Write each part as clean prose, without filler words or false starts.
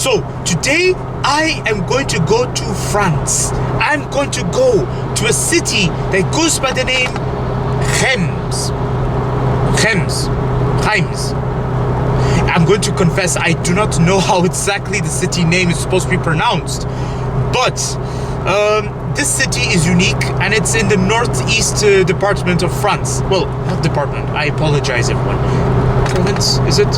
So today I am going to go to France. I'm going to go to a city that goes by the name Reims. I'm going to confess, I do not know how exactly the city name is supposed to be pronounced, but this city is unique, and it's in the northeast department of France. Well, not department, I apologize everyone. Province, is it?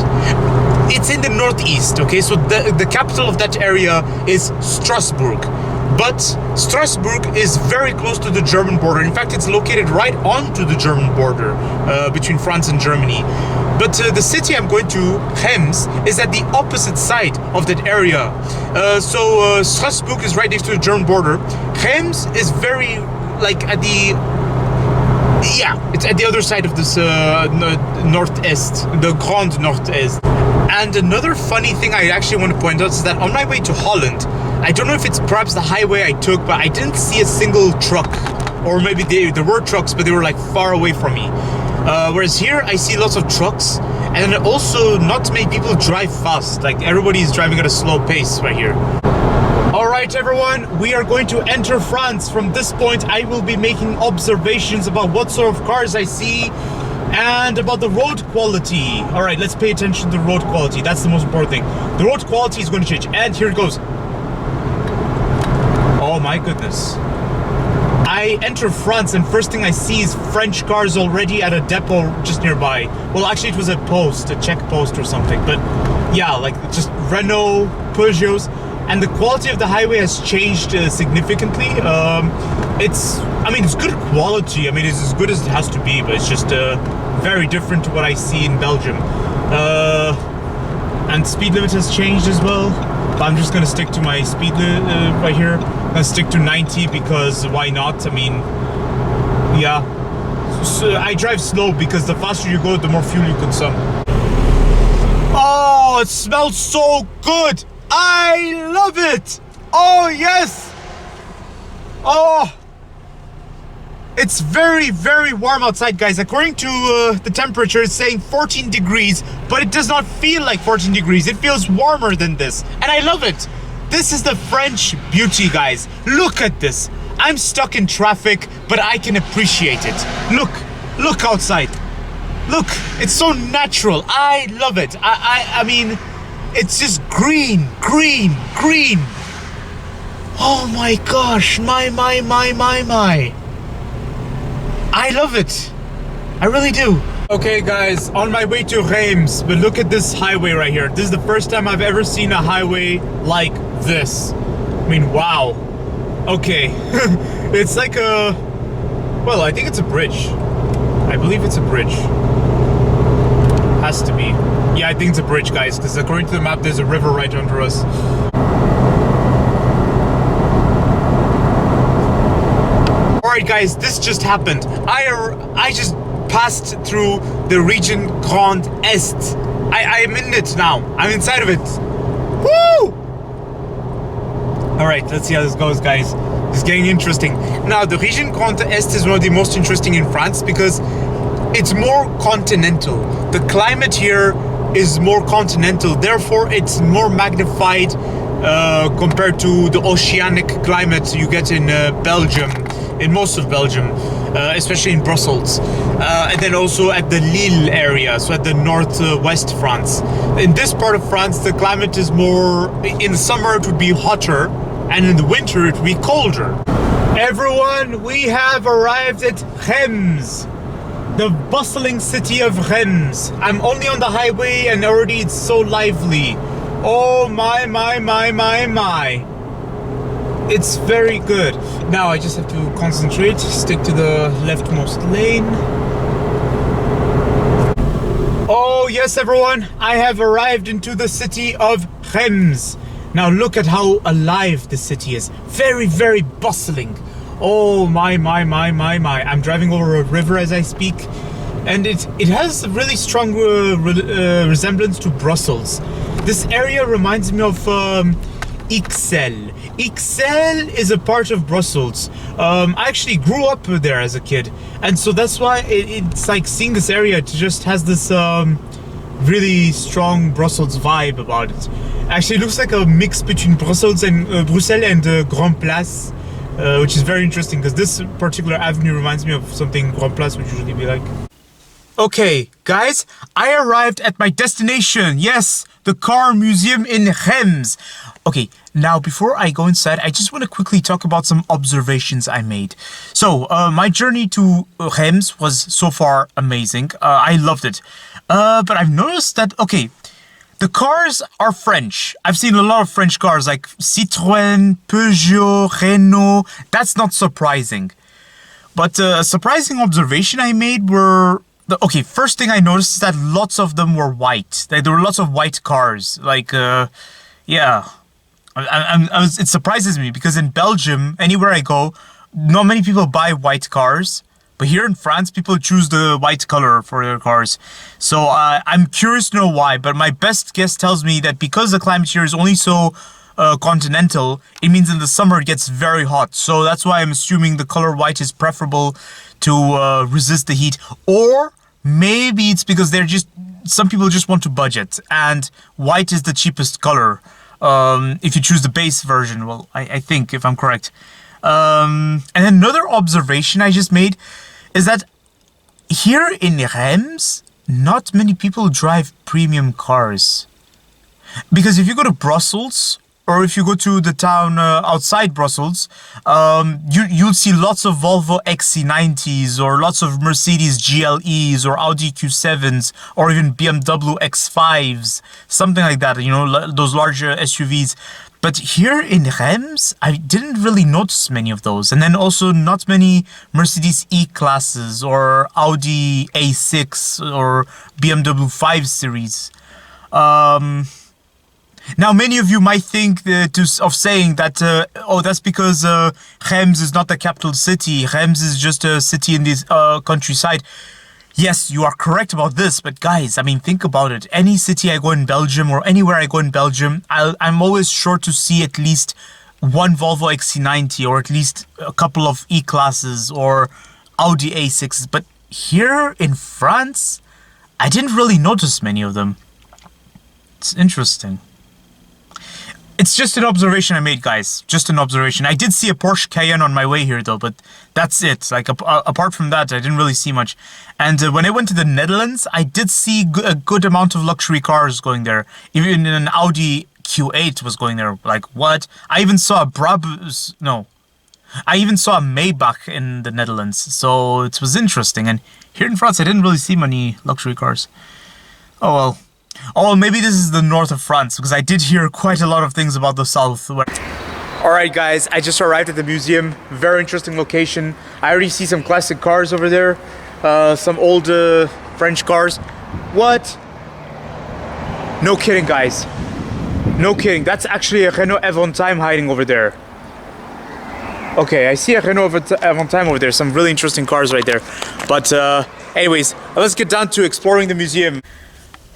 It's in the northeast, okay? So the capital of that area is Strasbourg. But Strasbourg is very close to the German border. In fact, it's located right onto the German border between France and Germany. But the city I'm going to, Reims, is at the opposite side of that area. So Strasbourg is right next to the German border. Reims is very, like, at the... Yeah, it's at the other side of this northeast, the Grand Nord-Est. And another funny thing I actually want to point out is that on my way to Holland, I don't know if it's perhaps the highway I took, but I didn't see a single truck. Or maybe there were trucks, but they were like far away from me. Whereas here, I see lots of trucks. And also, not many people drive fast. Like, everybody is driving at a slow pace right here. Alright everyone, we are going to enter France. From this point, I will be making observations about what sort of cars I see and about the road quality. Alright, let's pay attention to the road quality. That's the most important thing. The road quality is going to change. And here it goes. Oh my goodness. I enter France and first thing I see is French cars already at a depot just nearby. Well, actually it was a post, a check post or something. But yeah, like just Renault, Peugeots. And the quality of the highway has changed significantly. It's good quality. I mean, it's as good as it has to be, but it's just very different to what I see in Belgium. And speed limit has changed as well. But I'm just gonna stick to my speed limit right here. I'm gonna stick to 90 because why not? I mean, yeah. So I drive slow because the faster you go, the more fuel you consume. Oh, it smells so good. I love it! Oh, yes! Oh! It's very, very warm outside, guys. According to the temperature, it's saying 14 degrees, but it does not feel like 14 degrees. It feels warmer than this, and I love it. This is the French beauty, guys. Look at this. I'm stuck in traffic, but I can appreciate it. Look outside. Look, it's so natural. I love it. I mean... It's just green. Oh my gosh, my. I love it. I really do. Okay guys, on my way to Reims, but look at this highway right here. This is the first time I've ever seen a highway like this. I mean, wow. Okay, it's like a... Well, I think it's a bridge. I believe it's a bridge. Has to be. Yeah, I think it's a bridge, guys, because according to the map, there's a river right under us. Alright, guys, this just happened. I just passed through the region Grand Est. I am in it now. I'm inside of it. Woo! Alright, let's see how this goes, guys. It's getting interesting. Now, the region Grand Est is one of the most interesting in France because it's more continental. The climate here is more continental, therefore it's more magnified compared to the oceanic climate you get in Belgium, in most of Belgium, especially in Brussels, and then also at the Lille area, so at the northwest France. In this part of France, the climate is more, in the summer it would be hotter, and in the winter it would be colder. Everyone, we have arrived at Reims. The bustling city of Reims. I'm only on the highway and already it's so lively. Oh my. It's very good. Now I just have to concentrate, stick to the leftmost lane. Oh yes everyone, I have arrived into the city of Reims. Now look at how alive the city is. Very, very bustling. Oh my. I'm driving over a river as I speak, and it has a really strong resemblance to Brussels. This area reminds me of Ixelles. Ixelles is a part of Brussels. I actually grew up there as a kid, and so that's why it's like seeing this area. It just has this really strong Brussels vibe about it. Actually, it looks like a mix between Brussels and Grand Place, which is very interesting because this particular avenue reminds me of something Grand Place would usually be like. Okay, guys, I arrived at my destination. Yes, the car museum in Reims. Okay, now before I go inside, I just want to quickly talk about some observations I made. So, my journey to Reims was so far amazing. I loved it. But I've noticed that, okay, the cars are French. I've seen a lot of French cars like Citroen, Peugeot, Renault. That's not surprising. But a surprising observation I made were... Okay, first thing I noticed is that lots of them were white. There were lots of white cars. Like, yeah. It surprises me because in Belgium, anywhere I go, not many people buy white cars. But here in France, people choose the white color for their cars. So I'm curious to know why. But my best guess tells me that because the climate here is only so continental, it means in the summer it gets very hot. So that's why I'm assuming the color white is preferable to resist the heat. Or maybe it's because some people just want to budget and white is the cheapest color if you choose the base version. Well, I think, if I'm correct. And another observation I just made is that here in Reims, not many people drive premium cars. Because if you go to Brussels, or if you go to the town outside Brussels, you'll see lots of Volvo XC90s or lots of Mercedes GLEs or Audi Q7s or even BMW X5s, something like that, you know, those larger SUVs. But here in Reims, I didn't really notice many of those. And then also not many Mercedes E-classes or Audi A6 or BMW 5 Series. Now, many of you might think of saying that, oh, that's because Reims is not the capital city. Reims is just a city in this countryside. Yes, you are correct about this, but guys, I mean, think about it. Any city I go in Belgium or anywhere I go in Belgium, I'm always sure to see at least one Volvo XC90 or at least a couple of E-classes or Audi A6s. But here in France, I didn't really notice many of them. It's interesting. It's just an observation I made, guys. Just an observation. I did see a Porsche Cayenne on my way here, though, but that's it. Like, apart from that, I didn't really see much. And when I went to the Netherlands, I did see a good amount of luxury cars going there. Even an Audi Q8 was going there. Like, what? I even saw a I even saw a Maybach in the Netherlands. So it was interesting. And here in France, I didn't really see many luxury cars. Oh, well. Oh, well, maybe this is the north of France, because I did hear quite a lot of things about the south. Alright guys, I just arrived at the museum. Very interesting location. I already see some classic cars over there. Some old French cars. What? No kidding, guys. No kidding. That's actually a Renault Avantime hiding over there. Okay, I see a Renault Avantime over there. Some really interesting cars right there. But anyways, let's get down to exploring the museum.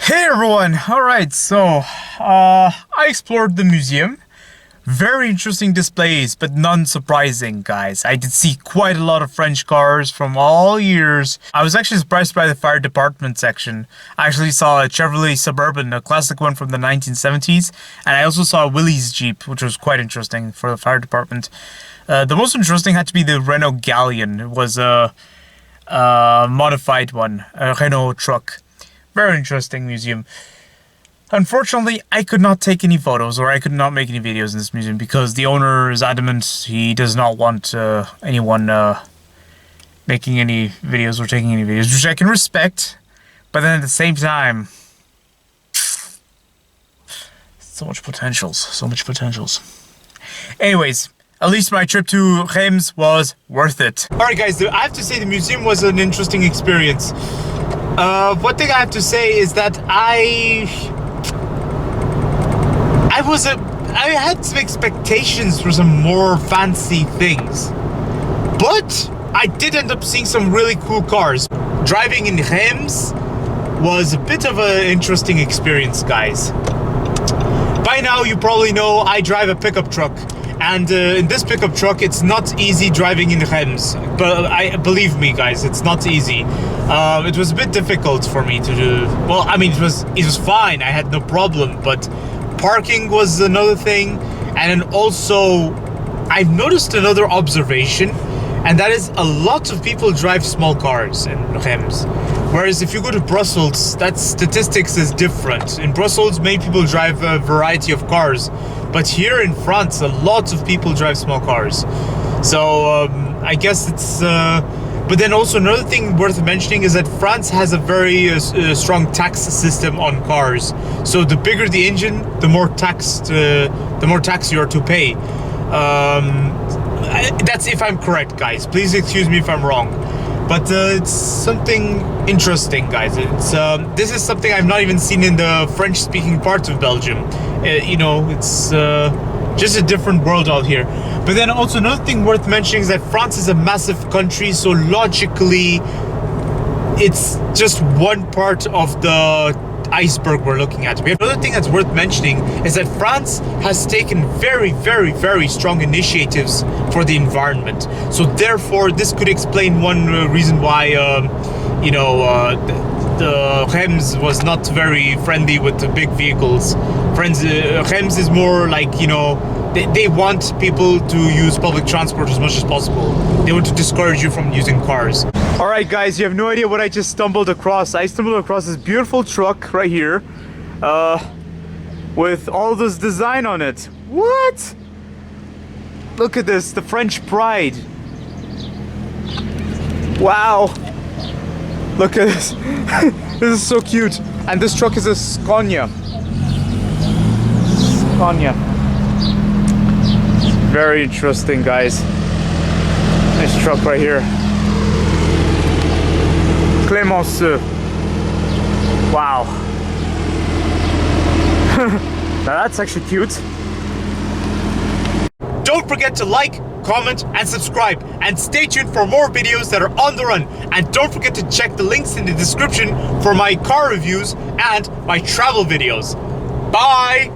Hey everyone! Alright, so I explored the museum. Very interesting displays, but none surprising, guys. I did see quite a lot of French cars from all years. I was actually surprised by the fire department section. I actually saw a Chevrolet Suburban, a classic one from the 1970s, and I also saw a Willys Jeep, which was quite interesting for the fire department. The most interesting had to be the Renault Galleon. It was a modified one, a Renault truck. Very interesting museum. Unfortunately, I could not take any photos or I could not make any videos in this museum because the owner is adamant he does not want anyone making any videos or taking any videos, which I can respect. But then at the same time, so much potentials. Anyways, at least my trip to Reims was worth it. Alright guys, I have to say the museum was an interesting experience. One thing I have to say is that I had some expectations for some more fancy things, but I did end up seeing some really cool cars. Driving in Reims was a bit of an interesting experience, guys. By now you probably know I drive a pickup truck, And in this pickup truck, it's not easy driving in Reims. But believe me, guys, it's not easy. It was a bit difficult for me to do. Well, I mean, it was fine. I had no problem. But parking was another thing. And then also, I've noticed another observation, and that is a lot of people drive small cars in Reims. Whereas if you go to Brussels, that statistics is different. In Brussels, many people drive a variety of cars. But here in France, a lot of people drive small cars. So I guess it's... but then also another thing worth mentioning is that France has a very strong tax system on cars. So the bigger the engine, the more tax you are to pay. That's if I'm correct, guys. Please excuse me if I'm wrong. But it's something interesting, guys. It's this is something I've not even seen in the French-speaking parts of Belgium. You know, it's just a different world out here. But then also another thing worth mentioning is that France is a massive country, so logically, it's just one part of the iceberg we're looking at. Another thing that's worth mentioning is that France has taken very, very, very strong initiatives for the environment. So therefore, this could explain one reason why, you know, the Reims was not very friendly with the big vehicles. Reims is more like, you know, they want people to use public transport as much as possible. They want to discourage you from using cars. All right, guys, you have no idea what I just stumbled across. I stumbled across this beautiful truck right here with all this design on it. What? Look at this, the French pride. Wow. Look at this. This is so cute. And this truck is a Scania. Scania. Very interesting, guys. This truck right here. Clémence. Wow. Now that's actually cute. Don't forget to like, comment, and subscribe. And stay tuned for more videos that are on the run. And don't forget to check the links in the description for my car reviews and my travel videos. Bye!